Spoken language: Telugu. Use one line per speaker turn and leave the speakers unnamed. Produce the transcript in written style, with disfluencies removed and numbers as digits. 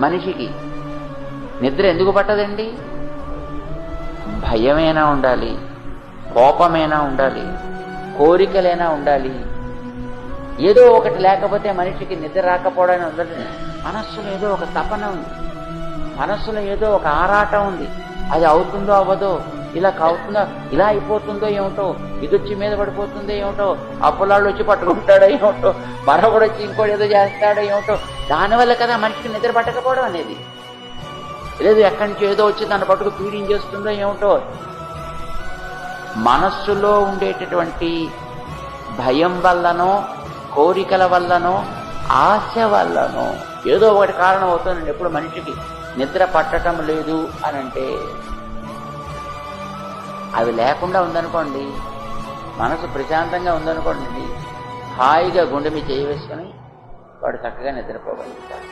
మనిషికి నిద్ర ఎందుకు పట్టదండి? భయమైనా ఉండాలి, కోపమైనా ఉండాలి, కోరికలైనా ఉండాలి. ఏదో ఒకటి లేకపోతే మనిషికి నిద్ర రాకపోవడానికి ఉండదు. మనస్సులో ఏదో ఒక తపన ఉంది, మనస్సులో ఏదో ఒక ఆరాటం ఉంది. అది అవుతుందో అవ్వదో, ఇలా అవుతుందో, ఇలా అయిపోతుందో ఏమిటో, ఇది వచ్చి మీద పడిపోతుందో ఏమిటో, అప్పులాళ్ళు వచ్చి పట్టుకుంటాడో ఏమిటో, మరొకడు వచ్చి ఇంకోటి ఏదో చేస్తాడో ఏమిటో. దానివల్ల కదా మనిషికి నిద్ర పట్టకపోవడం అనేది. లేదు ఎక్కడి నుంచి ఏదో వచ్చి దాన్ని పట్టుకు పీడించేస్తుందో ఏమిటో. మనస్సులో ఉండేటటువంటి భయం వల్లనో, కోరికల వల్లనో, ఆశ వల్లనో ఏదో ఒకటి కారణం అవుతుందండి ఎప్పుడు మనిషికి నిద్ర పట్టడం లేదు అని అంటే. అవి లేకుండా ఉందనుకోండి, మనసు ప్రశాంతంగా ఉందనుకోండి, హాయిగా గుండె మీద చేయి వేసుకొని వాడు చక్కగా నిద్రపోగలుగుతాడు.